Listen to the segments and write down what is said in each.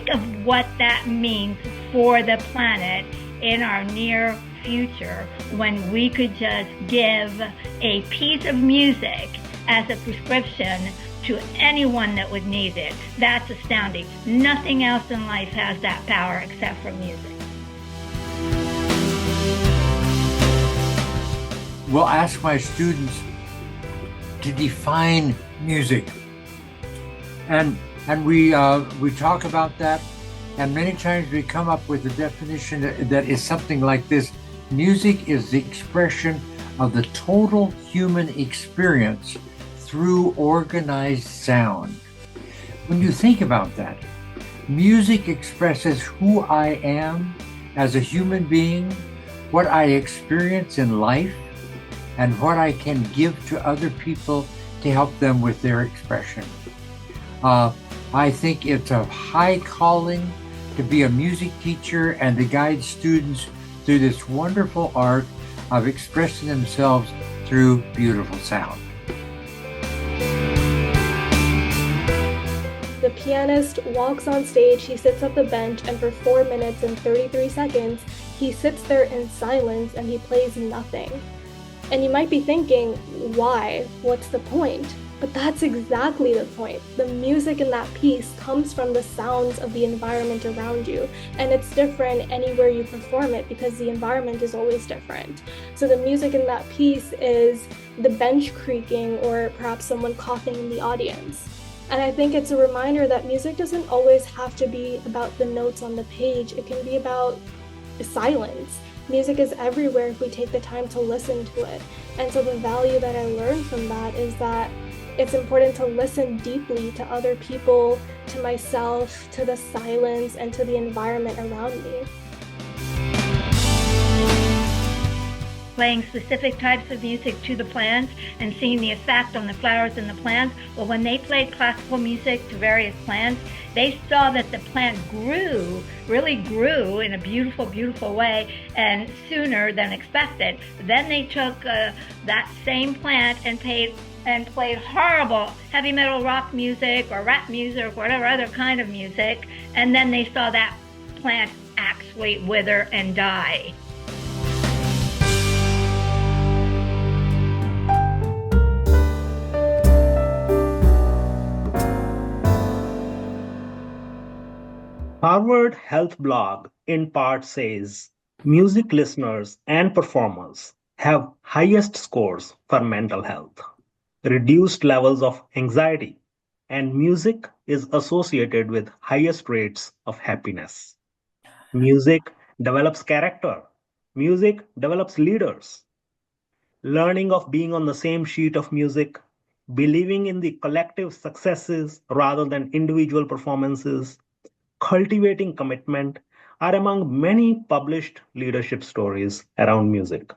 think of what that means for the planet in our near future when we could just give a piece of music as a prescription to anyone that would need it. That's astounding. Nothing else in life has that power except for music. We'll ask my students to define music. And we talk about that, and many times we come up with a definition that is something like this. Music is the expression of the total human experience through organized sound. When you think about that, music expresses who I am as a human being, what I experience in life, and what I can give to other people to help them with their expression. I think it's a high calling to be a music teacher and to guide students through this wonderful art of expressing themselves through beautiful sound. The pianist walks on stage, he sits at the bench, and for 4 minutes and 33 seconds, he sits there in silence and he plays nothing. And you might be thinking, why? What's the point? But that's exactly the point. The music in that piece comes from the sounds of the environment around you, and it's different anywhere you perform it because the environment is always different. So the music in that piece is the bench creaking or perhaps someone coughing in the audience. And I think it's a reminder that music doesn't always have to be about the notes on the page. It can be about silence. Music is everywhere if we take the time to listen to it. And so the value that I learned from that is that it's important to listen deeply to other people, to myself, to the silence, and to the environment around me. Playing specific types of music to the plants and seeing the effect on the flowers and the plants. Well, when they played classical music to various plants, they saw that the plant really grew in a beautiful, beautiful way and sooner than expected. Then they took that same plant and played horrible heavy metal rock music or rap music or whatever other kind of music, and then they saw that plant actually wither and die. Harvard Health Blog in part says, music listeners and performers have highest scores for mental health, reduced levels of anxiety, and music is associated with highest rates of happiness. Music develops character. Music develops leaders. Learning of being on the same sheet of music, believing in the collective successes rather than individual performances, cultivating commitment are among many published leadership stories around music.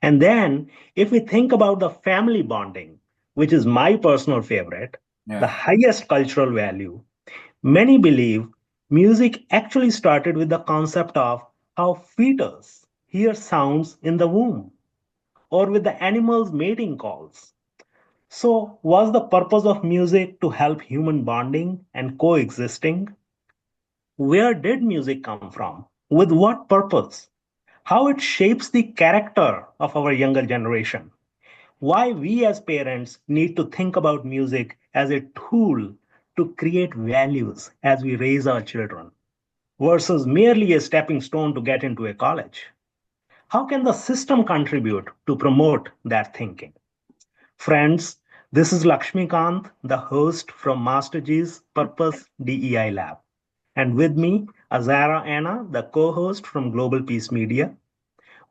And then, if we think about the family bonding, which is my personal favorite, the highest cultural value, many believe music actually started with the concept of how fetus hear sounds in the womb or with the animals' mating calls. So, was the purpose of music to help human bonding and coexisting? Where did music come from? With what purpose? How it shapes the character of our younger generation? Why we as parents need to think about music as a tool to create values as we raise our children versus merely a stepping stone to get into a college? How can the system contribute to promote that thinking? Friends, this is Lakshmikant, the host from Master G's Purpose DEI Lab. And with me, Azara Anna, the co-host from Global Peace Media.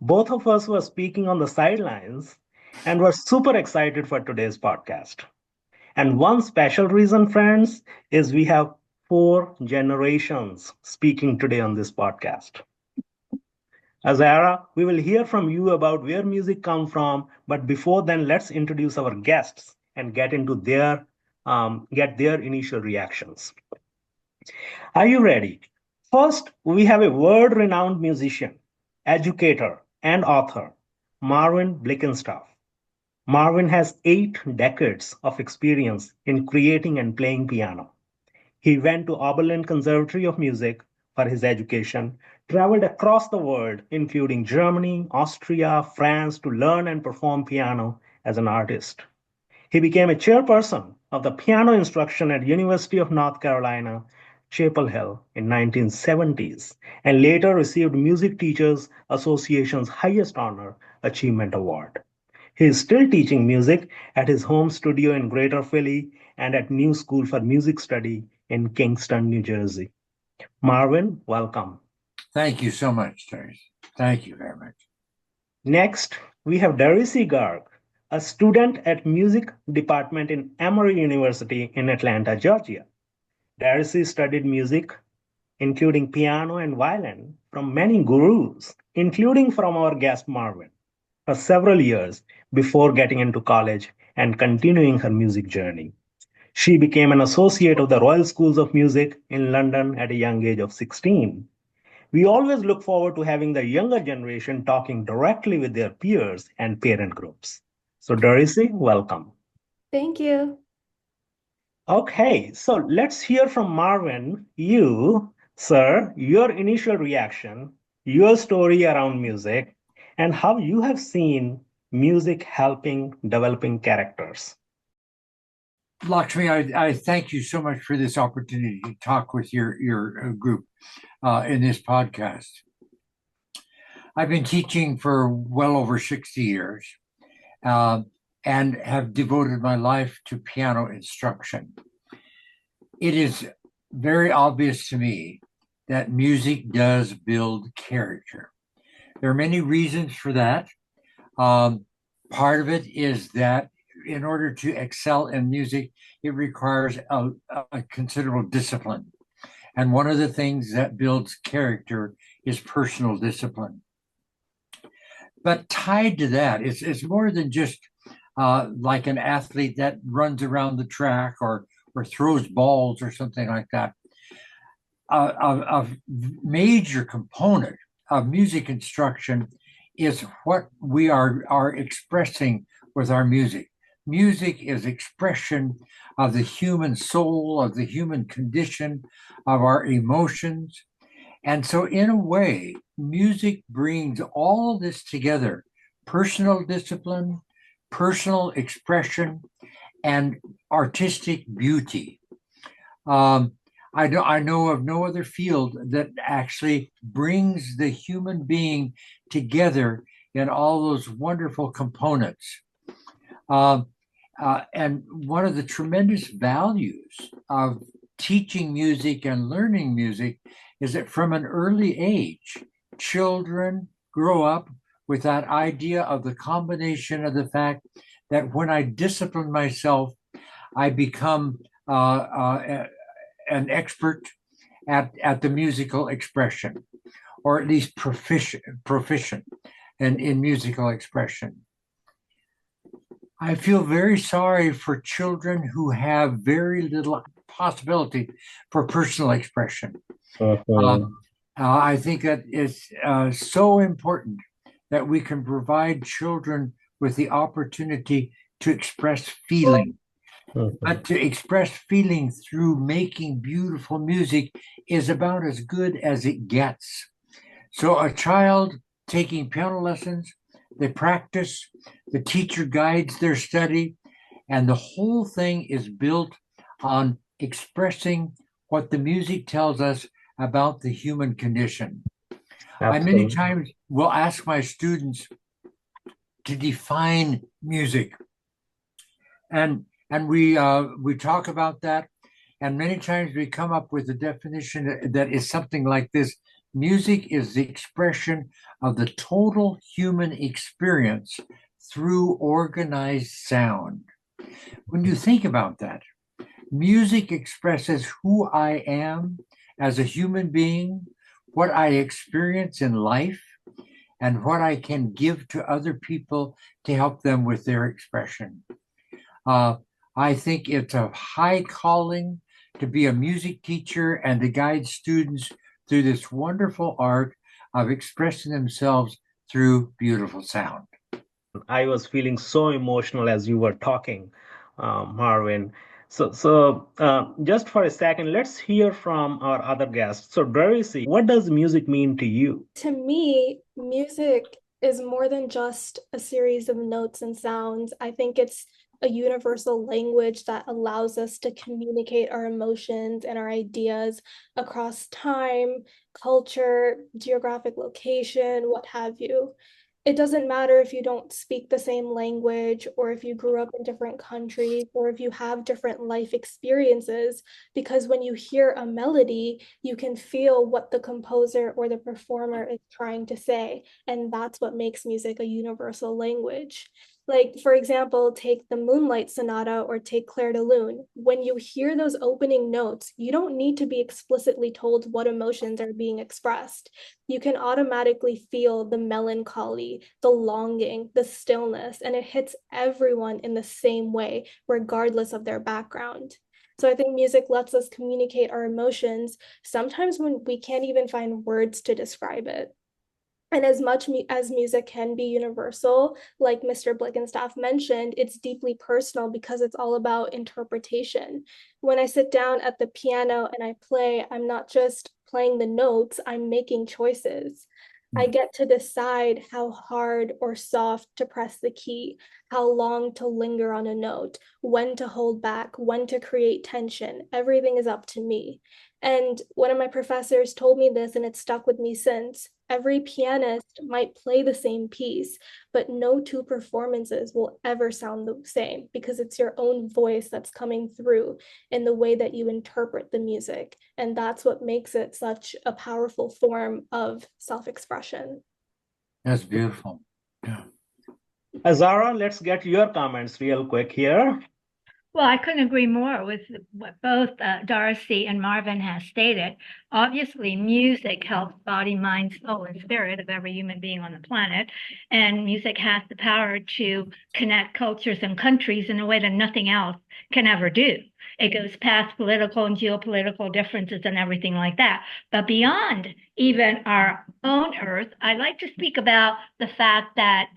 Both of us were speaking on the sidelines and were super excited for today's podcast. And one special reason, friends, is we have 4 generations speaking today on this podcast. Azara, we will hear from you about where music comes from, but before then, let's introduce our guests and get their initial reactions. Are you ready? First, we have a world-renowned musician, educator, and author, Marvin Blickenstaff. Marvin has 8 decades of experience in creating and playing piano. He went to Oberlin Conservatory of Music for his education, traveled across the world, including Germany, Austria, France, to learn and perform piano as an artist. He became a chairperson of the piano instruction at University of North Carolina, Chapel Hill in 1970s, and later received Music Teachers Association's highest honor, Achievement Award. He is still teaching music at his home studio in Greater Philly and at New School for Music Study in Kingston, New Jersey. Marvin, welcome. Thank you so much, Terry. Thank you very much. Next, we have Darcy Garg, a student at music department in Emory University in Atlanta, Georgia. Darcy studied music, including piano and violin, from many gurus, including from our guest Marvin, for several years before getting into college and continuing her music journey. She became an associate of the Royal Schools of Music in London at a young age of 16. We always look forward to having the younger generation talking directly with their peers and parent groups. So, Darcy, welcome. Thank you. Okay, so let's hear from Marvin. You, sir, your initial reaction, your story around music, and how you have seen music helping developing characters. Lakshmi, I thank you so much for this opportunity to talk with your group in this podcast. I've been teaching for well over 60 years and have devoted my life to piano instruction. It is very obvious to me that music does build character. There are many reasons for that. Part of it is that in order to excel in music, it requires a considerable discipline. And one of the things that builds character is personal discipline. But tied to that, it's more than just like an athlete that runs around the track or throws balls or something like that. A major component of music instruction is what we are expressing with our music. Music is expression of the human soul, of the human condition, of our emotions. And so in a way, music brings all this together: personal discipline, personal expression, and artistic beauty. I know of no other field that actually brings the human being together in all those wonderful components. And one of the tremendous values of teaching music and learning music is that from an early age, children grow up with that idea of the combination of the fact that when I discipline myself, I become an expert at the musical expression, or at least proficient in musical expression. I feel very sorry for children who have very little possibility for personal expression. I think that it's so important that we can provide children with the opportunity to express feeling. But to express feeling through making beautiful music is about as good as it gets. So a child taking piano lessons, they practice, the teacher guides their study, and the whole thing is built on expressing what the music tells us about the human condition. I many times will ask my students to define music. And we talk about that, and many times we come up with a definition that is something like this: music is the expression of the total human experience through organized sound. When you think about that, music expresses who I am as a human being, what I experience in life, and what I can give to other people to help them with their expression. I think it's a high calling to be a music teacher and to guide students through this wonderful art of expressing themselves through beautiful sound. I was feeling so emotional as you were talking, Marvin. Just for a second, let's hear from our other guests. So, Darcy, what does music mean to you? To me, music is more than just a series of notes and sounds. I think it's a universal language that allows us to communicate our emotions and our ideas across time, culture, geographic location, what have you. It doesn't matter if you don't speak the same language or if you grew up in different countries or if you have different life experiences, because when you hear a melody, you can feel what the composer or the performer is trying to say. And that's what makes music a universal language. Like, for example, take the Moonlight Sonata or take Clair de Lune. When you hear those opening notes, you don't need to be explicitly told what emotions are being expressed. You can automatically feel the melancholy, the longing, the stillness, and it hits everyone in the same way, regardless of their background. So I think music lets us communicate our emotions, sometimes when we can't even find words to describe it. And as much as music can be universal, like Mr. Blickenstaff mentioned, it's deeply personal because it's all about interpretation. When I sit down at the piano and I play, I'm not just playing the notes, I'm making choices. I get to decide how hard or soft to press the key, how long to linger on a note, when to hold back, when to create tension. Everything is up to me. And one of my professors told me this, and it's stuck with me since. Every pianist might play the same piece, but no two performances will ever sound the same because it's your own voice that's coming through in the way that you interpret the music. And that's what makes it such a powerful form of self-expression. That's beautiful. Yeah. Zara, let's get your comments real quick here. Well, I couldn't agree more with what both Darcy and Marvin has stated. Obviously, music helps body, mind, soul, and spirit of every human being on the planet. And music has the power to connect cultures and countries in a way that nothing else can ever do. It goes past political and geopolitical differences and everything like that. But beyond even our own Earth, I like to speak about the fact that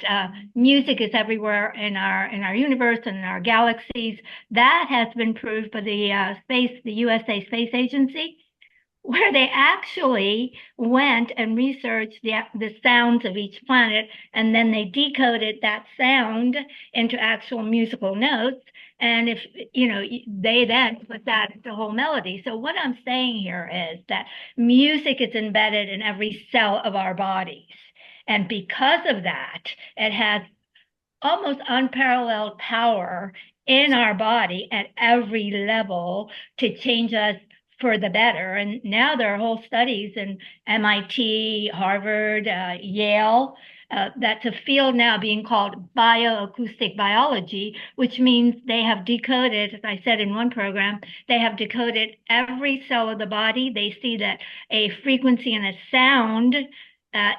music is everywhere in our universe and in our galaxies. That has been proved by the USA Space Agency, where they actually went and researched the sounds of each planet, and then they decoded that sound into actual musical notes. And if they then put that into whole melody. So what I'm saying here is that music is embedded in every cell of our bodies. And because of that, it has almost unparalleled power in our body at every level to change us for the better. And now there are whole studies in MIT, Harvard, Yale. That's a field now being called bioacoustic biology, which means they have decoded, as I said in one program, they have decoded every cell of the body. They see that a frequency and a sound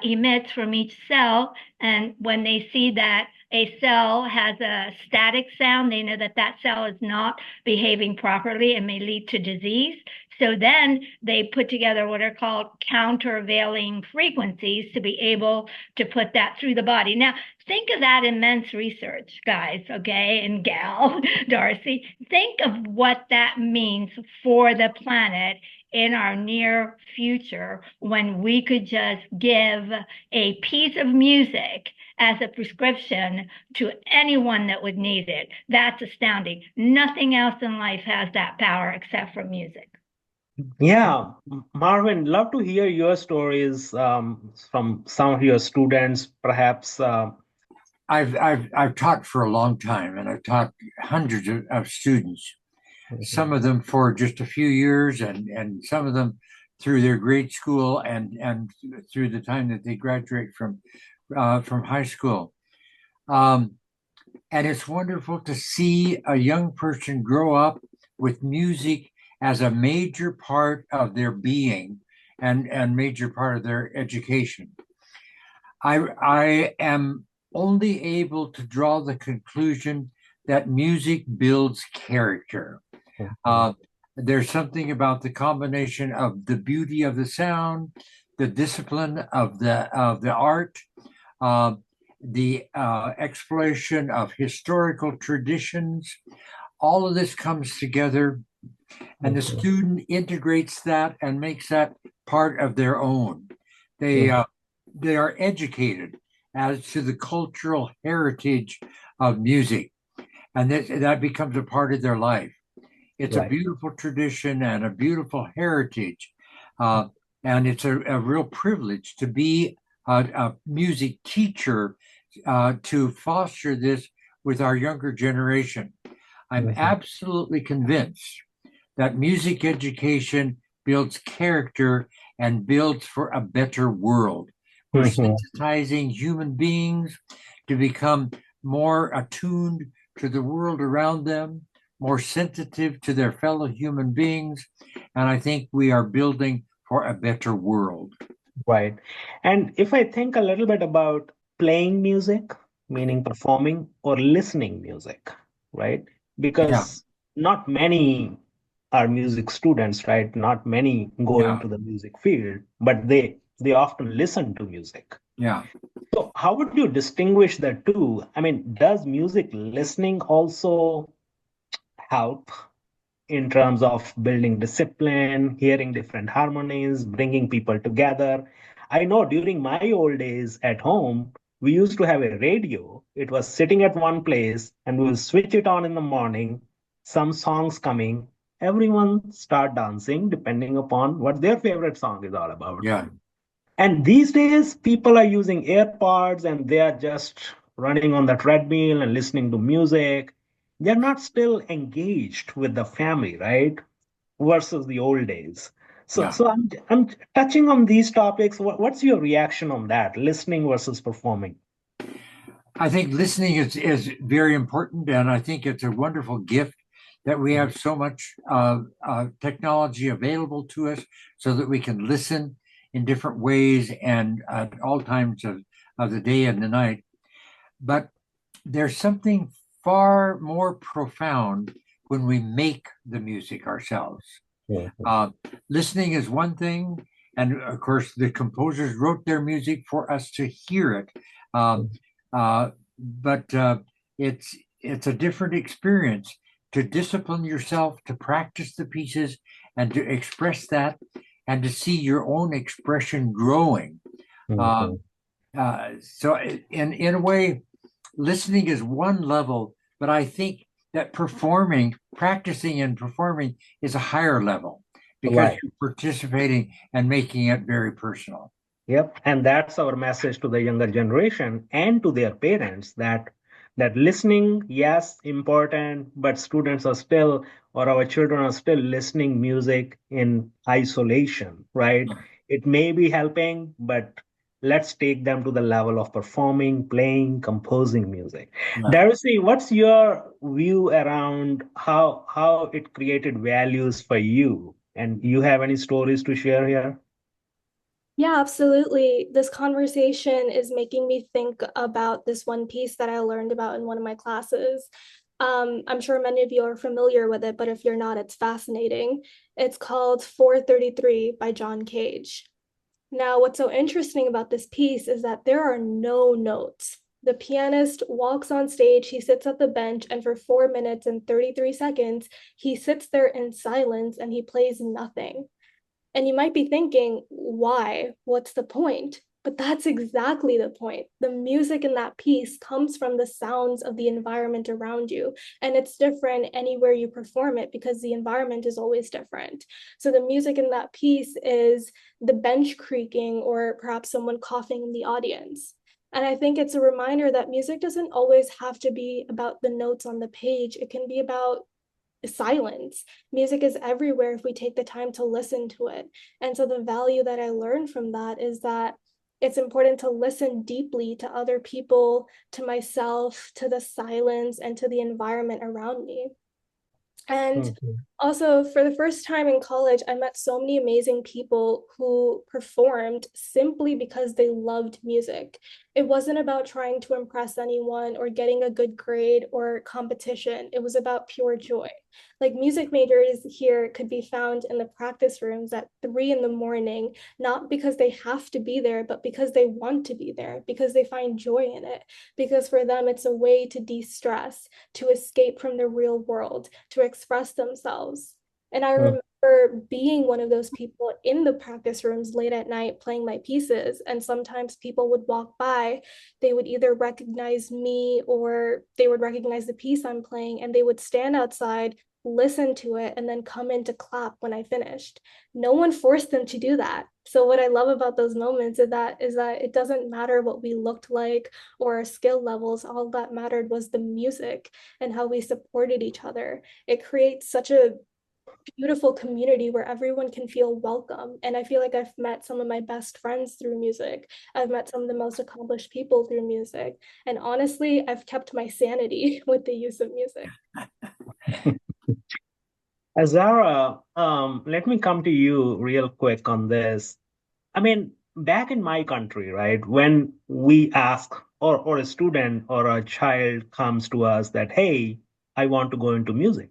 emits from each cell. And when they see that a cell has a static sound, they know that that cell is not behaving properly and may lead to disease. So then they put together what are called countervailing frequencies to be able to put that through the body. Now, think of that immense research, guys, okay, and gal, Darcy. Think of what that means for the planet in our near future when we could just give a piece of music as a prescription to anyone that would need it. That's astounding. Nothing else in life has that power except for music. Yeah, Marvin, love to hear your stories from some of your students, perhaps. I've taught for a long time, and I've taught hundreds of students. Some of them for just a few years, and some of them through their grade school and through the time that they graduate from high school. And it's wonderful to see a young person grow up with music as a major part of their being and major part of their education. I am only able to draw the conclusion that music builds character. There's something about the combination of the beauty of the sound, the discipline of the art, the exploration of historical traditions, all of this comes together, and the student integrates that and makes that part of their own. They they are educated as to the cultural heritage of music, and that becomes a part of their life. It's a Right. beautiful tradition and a beautiful heritage, and it's a real privilege to be a music teacher, to foster this with our younger generation. I'm Mhm. absolutely convinced that music education builds character and builds for a better world. We're Mhm. sensitizing human beings to become more attuned to the world around them, more sensitive to their fellow human beings. And I think we are building for a better world. Right. And if I think a little bit about playing music, meaning performing, or listening music, right? Yeah, Because not many are music students, right? Not many go yeah, into the music field, but they often listen to music. yeah. So how would you distinguish the two? I mean, does music listening also help in terms of building discipline, hearing different harmonies, bringing people together? I know during my old days at home, we used to have a radio. It was sitting at one place, and we'll switch it on in the morning, some songs coming, everyone start dancing depending upon what their favorite song is all about. Yeah, And these days, people are using AirPods and they are just running on the treadmill and listening to music. They're not still engaged with the family, right? Versus the old days. So, yeah. so I'm touching on these topics. What's your reaction on that? Listening versus performing. I think listening is very important, and I think it's a wonderful gift that we have so much technology available to us so that we can listen in different ways and at all times of the day and the night. But there's something far more profound when we make the music ourselves. Mhm. Uh, Listening is one thing, and of course, the composers wrote their music for us to hear it. Um, but it's a different experience to discipline yourself, to practice the pieces, and to express that, and to see your own expression growing. Um, Mhm. so, in a way, listening is one level, but I think that practicing and performing is a higher level because Right. you're participating and making it very personal. Yep, and that's our message to the younger generation and to their parents that listening, yes, important, but students are still or our children are still listening music in isolation, right? Yeah, It may be helping, but let's take them to the level of performing, playing, composing music. yeah. Darcy, what's your view around how it created values for you? And you have any stories to share here? Yeah, absolutely. This conversation is making me think about this one piece that I learned about in one of my classes. I'm sure many of you are familiar with it, but if you're not, it's fascinating. It's called 433 by John Cage. Now, what's so interesting about this piece is that there are no notes. The pianist walks on stage, he sits at the bench, and for 4 minutes and 33 seconds, he sits there in silence and he plays nothing. And you might be thinking, why? What's the point? But that's exactly the point. The music in that piece comes from the sounds of the environment around you. And it's different anywhere you perform it because the environment is always different. So the music in that piece is the bench creaking or perhaps someone coughing in the audience. And I think it's a reminder that music doesn't always have to be about the notes on the page, it can be about silence. Music is everywhere if we take the time to listen to it. And so the value that I learned from that is that it's important to listen deeply to other people, to myself, to the silence, and to the environment around me. And Mhm. Also, for the first time in college, I met so many amazing people who performed simply because they loved music. It wasn't about trying to impress anyone or getting a good grade or competition. It was about pure joy. Like music majors here could be found in the practice rooms at 3 in the morning, not because they have to be there, but because they want to be there, because they find joy in it, because for them it's a way to de-stress, to escape from the real world, to express themselves. And I Mm. remember being one of those people in the practice rooms late at night playing my pieces. And sometimes people would walk by, they would either recognize me or they would recognize the piece I'm playing, and they would stand outside, listen to it, and then come in to clap when I finished. No one forced them to do that. So what I love about those moments is that it doesn't matter what we looked like or our skill levels. All that mattered was the music and how we supported each other. It creates such a beautiful community where everyone can feel welcome. And I feel like I've met some of my best friends through music. I've met some of the most accomplished people through music. And honestly, I've kept my sanity with the use of music. Azara, let me come to you real quick on this. I mean, back in my country, right, when we ask, or a student or a child comes to us that, hey, I want to go into music.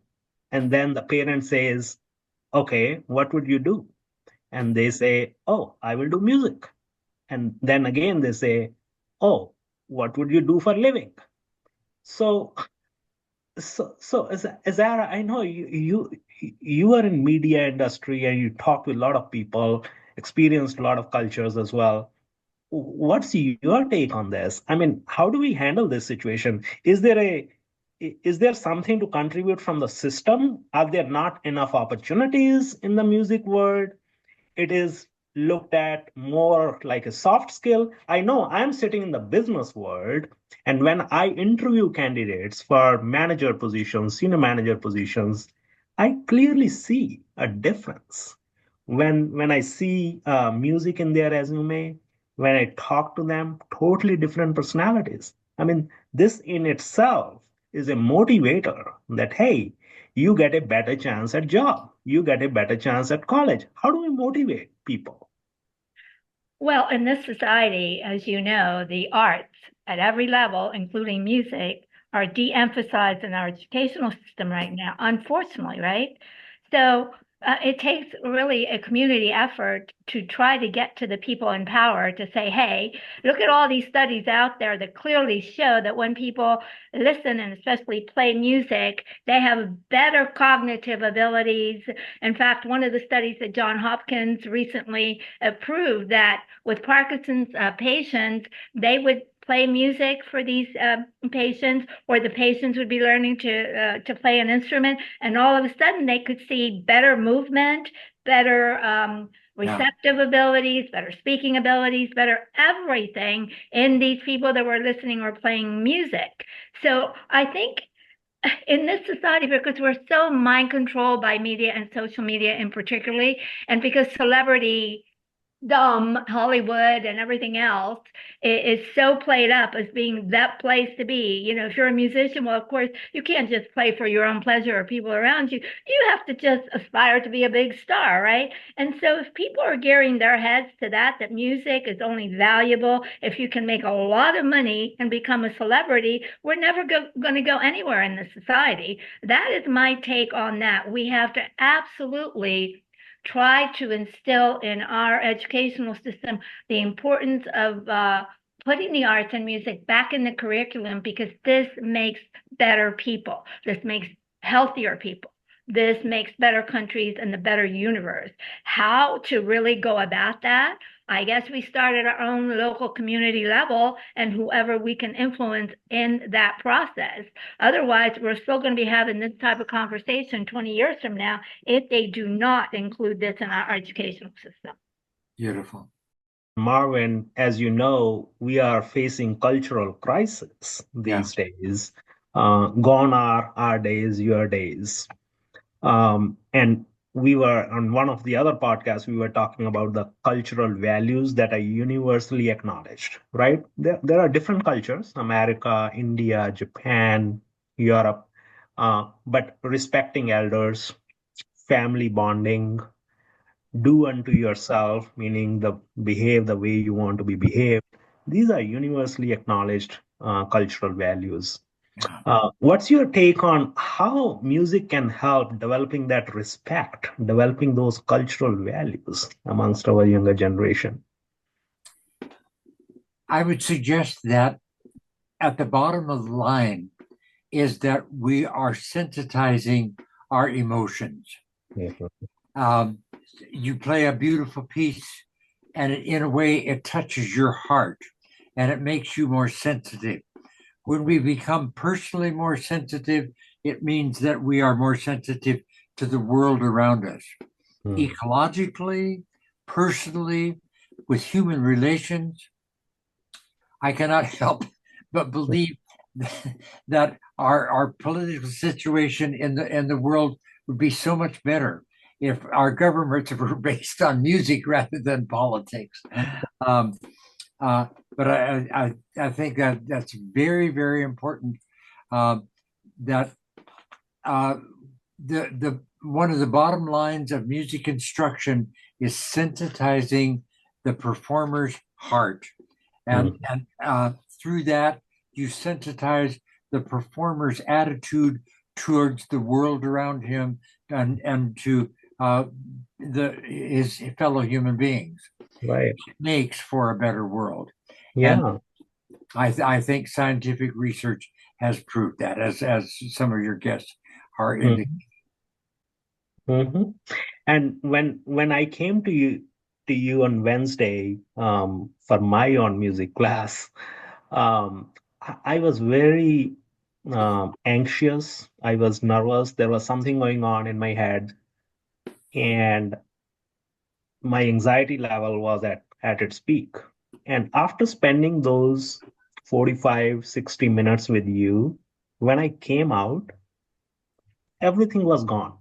And then the parent says, okay, what would you do? And they say, oh, I will do music. And then again, they say, oh, what would you do for living? So, Azara, I know you are in media industry and you talk to a lot of people, experienced a lot of cultures as well. What's your take on this? I mean, how do we handle this situation? Is there something to contribute from the system? Are there not enough opportunities in the music world? It is looked at more like a soft skill. I know I'm sitting in the business world, and when I interview candidates for manager positions, senior manager positions, I clearly see a difference. When I see music in their resume, when I talk to them, totally different personalities. I mean, this in itself is a motivator that, hey, you get a better chance at job, you get a better chance at college. How do we motivate people? Well, in this society, as you know, the arts at every level, including music, are de emphasized in our educational system right now, unfortunately, right? So it takes really a community effort to try to get to the people in power to say, hey, look at all these studies out there that clearly show that when people listen and especially play music, they have better cognitive abilities. In fact, one of the studies that John Hopkins recently proved that with Parkinson's patients, they would play music for these patients, or the patients would be learning to play an instrument, and all of a sudden they could see better movement, better receptive abilities, better speaking abilities, better everything in these people that were listening or playing music. So I think in this society, because we're so mind controlled by media and social media in particularly, and because celebrity Hollywood and everything else is so played up as being that place to be. You know, if you're a musician, well, of course, you can't just play for your own pleasure or people around you. You have to just aspire to be a big star, right? And so if people are gearing their heads to that, that music is only valuable if you can make a lot of money and become a celebrity, we're never going to go anywhere in this society. That is my take on that. We have to absolutely try to instill in our educational system the importance of putting the arts and music back in the curriculum, because this makes better people. This makes healthier people. This makes better countries and the better universe. How to really go about that? I guess we start at our own local community level and whoever we can influence in that process. Otherwise, we're still going to be having this type of conversation 20 years from now if they do not include this in our educational system. Beautiful. Marvin, as you know, we are facing cultural crisis Yeah. these days. Gone are our days, your days. And we were on one of the other podcasts, we were talking about the cultural values that are universally acknowledged, right? There are different cultures, America, India, Japan, Europe, but respecting elders, family bonding, do unto yourself, meaning behave the way you want to be behaved. These are universally acknowledged cultural values. Yeah. What's your take on how music can help developing that respect, developing those cultural values amongst our younger generation? I would suggest that at the bottom of the line is that we are sensitizing our emotions. Mhm. Um, you play a beautiful piece, and in a way, it touches your heart and it makes you more sensitive. When we become personally more sensitive, it means that we are more sensitive to the world around us, ecologically, personally, with human relations. I cannot help but believe that our political situation in the world would be so much better if our governments were based on music rather than politics. Um, uh, but I think that that's very, very important. That uh, the one of the bottom lines of music instruction is sensitizing the performer's heart, and through that you sensitize the performer's attitude towards the world around him and to his fellow human beings. Right. It makes for a better world, and Yeah. I think scientific research has proved that, as some of your guests are indicating. Mhm. Mhm. And when I came to you on Wednesday for my own music class, I was very anxious. I was nervous. There was something going on in my head, and my anxiety level was at its peak. And after spending those 45, 60 minutes with you, when I came out, everything was gone.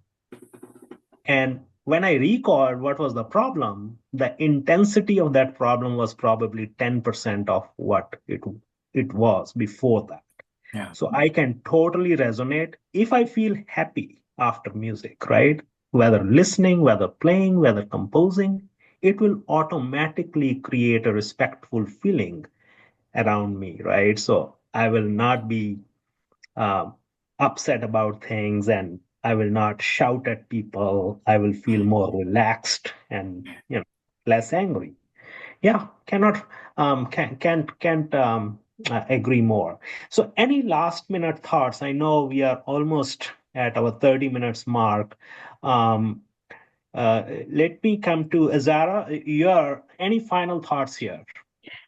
And when I recalled what was the problem, the intensity of that problem was probably 10% of what it was before that. Yeah. So I can totally resonate if I feel happy after music, right? Whether listening, whether playing, whether composing, it will automatically create a respectful feeling around me, right? So I will not be uh, upset about things, and I will not shout at people. I will feel more relaxed and less angry. Yeah, cannot can't agree more. So any last minute thoughts? I know we are almost at our 30 minutes mark. Um, Let me come to Azara. Your any final thoughts here?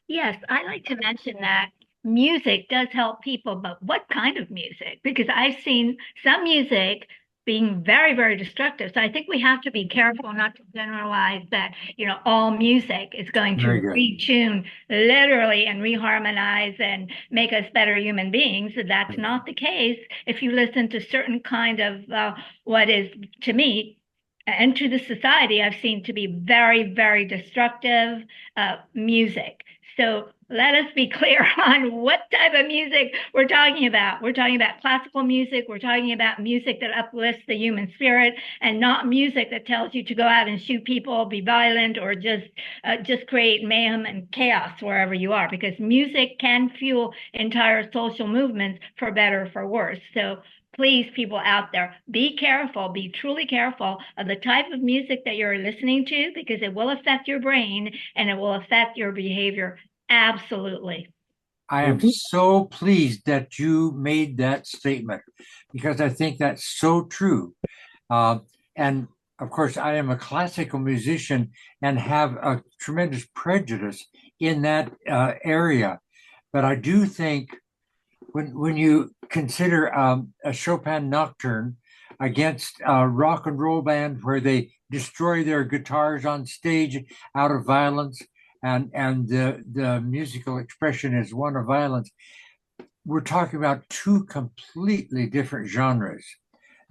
Yes, I like to mention that music does help people, but what kind of music? Because I've seen some music being very, very destructive. So I think we have to be careful not to generalize that, all music is going Very to good. retune literally and reharmonize and make us better human beings. That's not the case if you listen to certain kind of what is, to me, and to the society, I've seen to be very, very destructive music. So let us be clear on what type of music we're talking about. We're talking about classical music. We're talking about music that uplifts the human spirit, and not music that tells you to go out and shoot people, be violent, or just create mayhem and chaos wherever you are. Because music can fuel entire social movements for better or for worse. So please, people out there, be careful, be truly careful of the type of music that you're listening to, because it will affect your brain and it will affect your behavior. Absolutely. I am Mhm. so pleased that you made that statement because I think that's so true. And of course, I am a classical musician and have a tremendous prejudice in that area. But I do think when you consider a Chopin nocturne against a rock and roll band where they destroy their guitars on stage out of violence, and the musical expression is one of violence, we're talking about two completely different genres.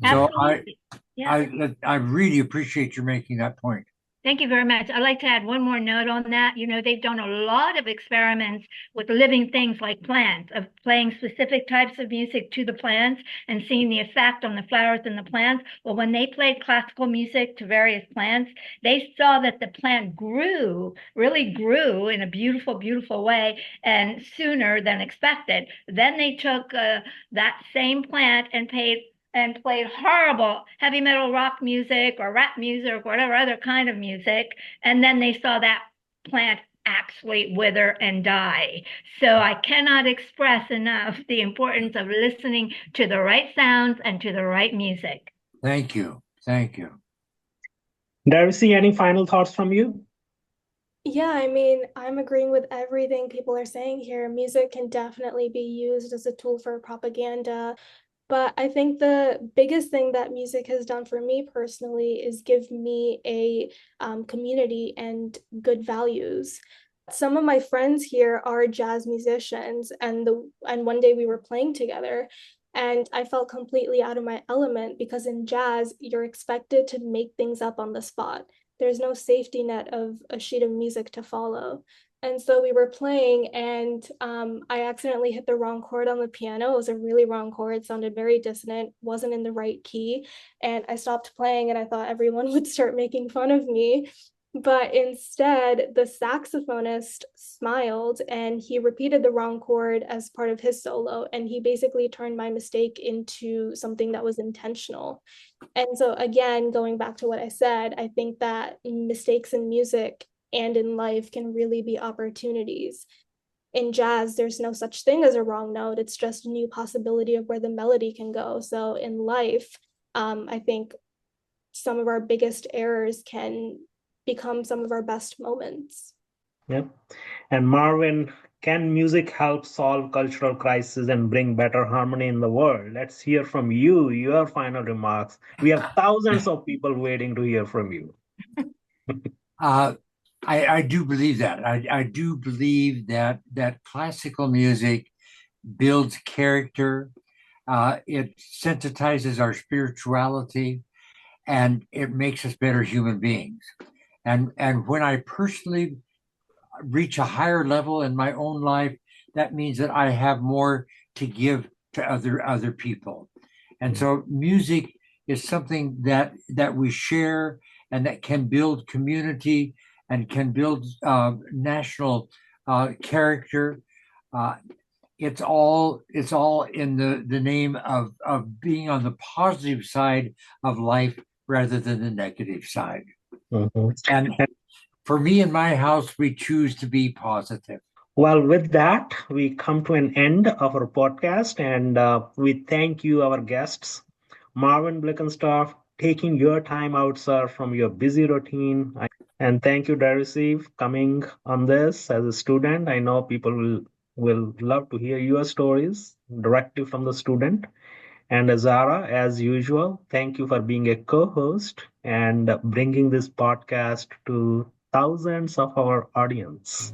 So Absolutely. Yeah. I really appreciate you making that point. Thank you very much. I'd like to add one more note on that. You know, they've done a lot of experiments with living things like plants, of playing specific types of music to the plants and seeing the effect on the flowers and the plants. Well, when they played classical music to various plants, they saw that the plant grew, really grew in a beautiful, beautiful way and sooner than expected. Then they took that same plant and played horrible heavy metal rock music or rap music or whatever other kind of music. And then they saw that plant actually wither and die. So I cannot express enough the importance of listening to the right sounds and to the right music. Thank you. Thank you. Darcy, any final thoughts from you? Yeah, I mean, I'm agreeing with everything people are saying here. Music can definitely be used as a tool for propaganda. But I think the biggest thing that music has done for me personally is give me a community and good values. Some of my friends here are jazz musicians, and one day we were playing together, and I felt completely out of my element because in jazz you're expected to make things up on the spot. There's no safety net of a sheet of music to follow. And so we were playing, and I accidentally hit the wrong chord on the piano. It was a really wrong chord, sounded very dissonant, wasn't in the right key. And I stopped playing, and I thought everyone would start making fun of me. But instead, the saxophonist smiled and he repeated the wrong chord as part of his solo. And he basically turned my mistake into something that was intentional. And so, again, going back to what I said, I think that mistakes in music and in life can really be opportunities. In jazz, there's no such thing as a wrong note. It's just a new possibility of where the melody can go. So in life, I think some of our biggest errors can become some of our best moments. Yep. And Marvin, can music help solve cultural crises and bring better harmony in the world? Let's hear from you, your final remarks. We have thousands of people waiting to hear from you. I do believe that. I do believe that classical music builds character. It sensitizes our spirituality, and it makes us better human beings. And when I personally reach a higher level in my own life, that means that I have more to give to other people. And so music is something that we share and that can build community and can build national character. It's all in the name of being on the positive side of life rather than the negative side. Mhm. And for me in my house, we choose to be positive. Well, with that, we come to an end of our podcast, and we thank you, our guests, Marvin Blickenstaff, taking your time out, sir, from your busy routine. And thank you, Darcy, coming on this as a student. I know people will love to hear your stories directly from the student. And Azara, as usual, thank you for being a co-host and bringing this podcast to thousands of our audience.